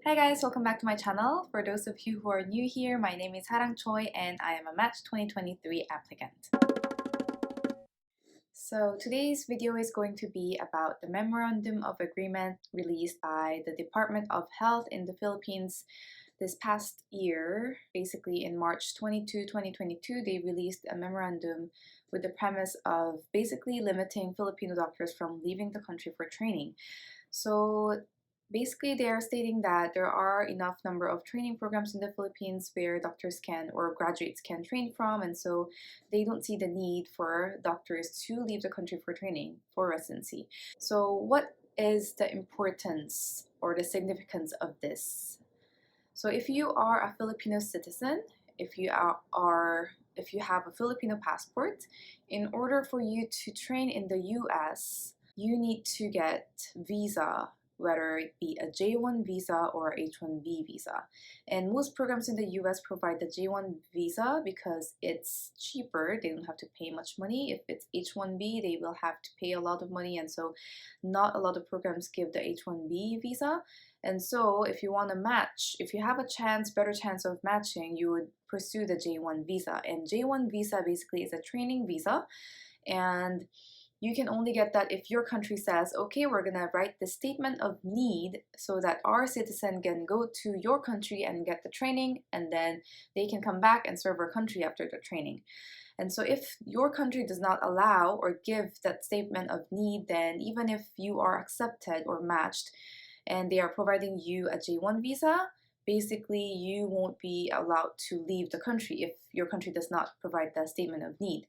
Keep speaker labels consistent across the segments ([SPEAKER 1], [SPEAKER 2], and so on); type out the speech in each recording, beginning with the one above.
[SPEAKER 1] Hi guys, welcome back to my channel. For those of you who are new here, my name is Harang Choi and I am a Match 2023 applicant. So today's video is going to be about the Memorandum of Agreement released by the Department of Health in the Philippines this past year. Basically in March 22, 2022, they released a memorandum with the premise of basically limiting Filipino doctors from leaving the country for training. So basically, they are stating that there are enough number of training programs in the Philippines where doctors can or graduates can train from, and so they don't see the need for doctors to leave the country for training for residency. So what is the importance or the significance of this? So if you are a Filipino citizen, if you if you have a Filipino passport, in order for you to train in the US, you need to get visa, whether it be a J1 visa or H1B visa. And most programs in the US provide the J1 visa because it's cheaper. They don't have to pay much money. If it's H1B, they will have to pay a lot of money, and so not a lot of programs give the H1B visa. And so if you want to match, if you have a better chance of matching, you would pursue the J1 visa. And J1 visa basically is a training visa, and you can only get that if your country says, okay, we're gonna write the statement of need so that our citizen can go to your country and get the training, and then they can come back and serve our country after the training. And so if your country does not allow or give that statement of need, then even if you are accepted or matched and they are providing you a J1 visa, basically you won't be allowed to leave the country if your country does not provide the statement of need.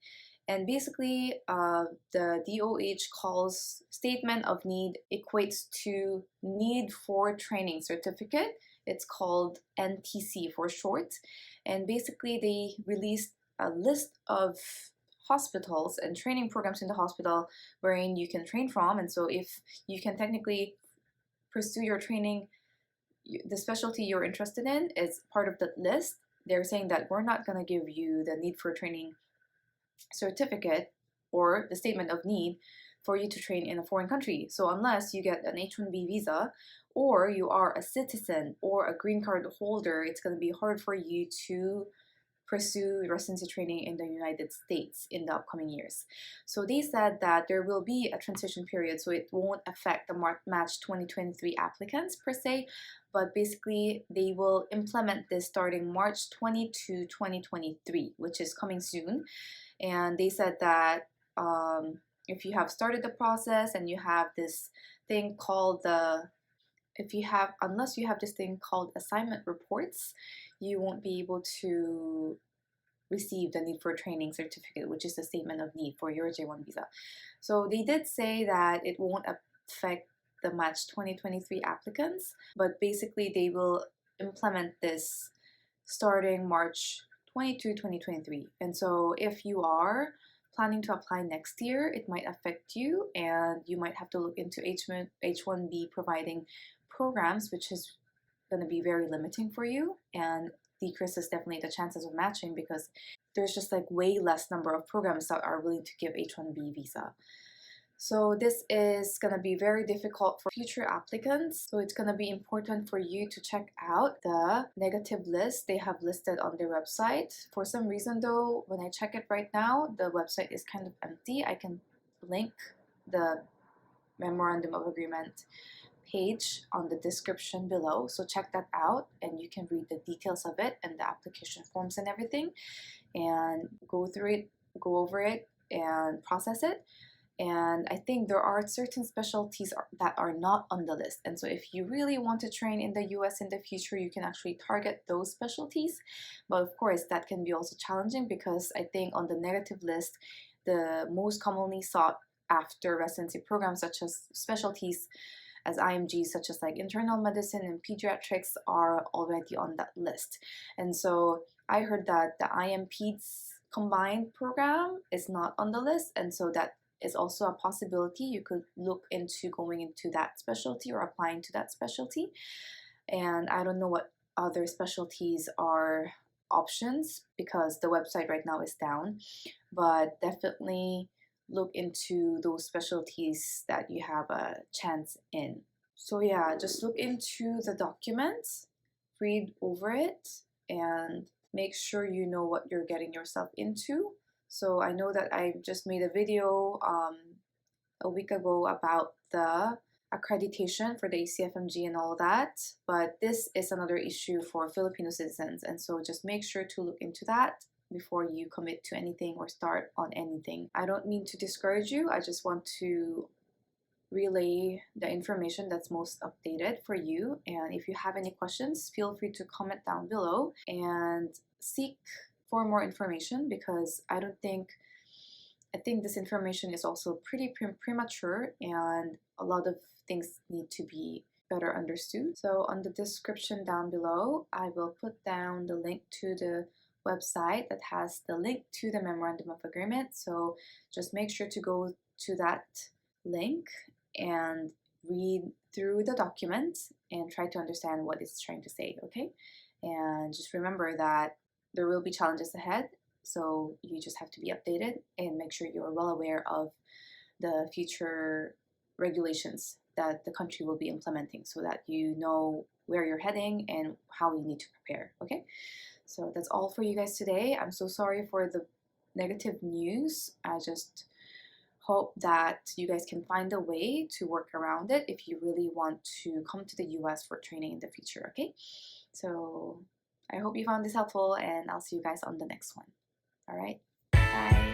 [SPEAKER 1] And basically, the DOH calls statement of need equates to need for training certificate. It's called NTC for short. And basically, they released a list of hospitals and training programs in the hospital wherein you can train from. And so if you can technically pursue your training, the specialty you're interested in is part of the list. They're saying that we're not going to give you the need for training certificate or the statement of need for you to train in a foreign country. So unless you get an H1B visa or you are a citizen or a green card holder, it's going to be hard for you to pursue residency training in the United States in the upcoming years. So they said that there will be a transition period, so it won't affect the Match 2023 applicants per se, but basically they will implement this starting March 22, 2023, which is coming soon. And they said that if you have started the process and you have this thing called unless you have this thing called assignment reports, you won't be able to receive the need for training certificate, which is the statement of need for your J1 visa. So they did say that it won't affect the Match 2023 applicants, but basically they will implement this starting March 22, 2023. And so if you are planning to apply next year, it might affect you, and you might have to look into H1B providing programs, which is going to be very limiting for you and decreases definitely the chances of matching because there's just like way less number of programs that are willing to give H1B visa. So this is going to be very difficult for future applicants. So it's going to be important for you to check out the negative list they have listed on their website. For some reason though, when I check it right now, the website is kind of empty. I can link the Memorandum of Agreement page on the description below, so check that out and you can read the details of it and the application forms and everything, and go over it and process it. And I think there are certain specialties that are not on the list, and so if you really want to train in the US in the future, you can actually target those specialties. But of course that can be also challenging because I think on the negative list, the most commonly sought after residency programs such as specialties as IMGs such as like internal medicine and pediatrics are already on that list. And so I heard that the IMPEDS combined program is not on the list, and so that is also a possibility. You could look into going into that specialty or applying to that specialty. And I don't know what other specialties are options because the website right now is down, but definitely look into those specialties that you have a chance in. So yeah, just look into the documents, read over it, and make sure you know what you're getting yourself into. So I know that I just made a video a week ago about the accreditation for the ACFMG and all that, but this is another issue for Filipino citizens, and so just make sure to look into that before you commit to anything or start on anything. I don't mean to discourage you, I just want to relay the information that's most updated for you. And if you have any questions, feel free to comment down below and seek for more information, because I think this information is also pretty premature and a lot of things need to be better understood. So on the description down below, I will put down the link to the website that has the link to the Memorandum of Agreement. So just make sure to go to that link and read through the document and try to understand what it's trying to say, okay? And just remember that there will be challenges ahead, so you just have to be updated and make sure you're well aware of the future regulations that the country will be implementing, so that you know where you're heading and how you need to prepare, okay? So that's all for you guys today. I'm so sorry for the negative news. I just hope that you guys can find a way to work around it if you really want to come to the US for training in the future, okay? So I hope you found this helpful, and I'll see you guys on the next one. All right, bye.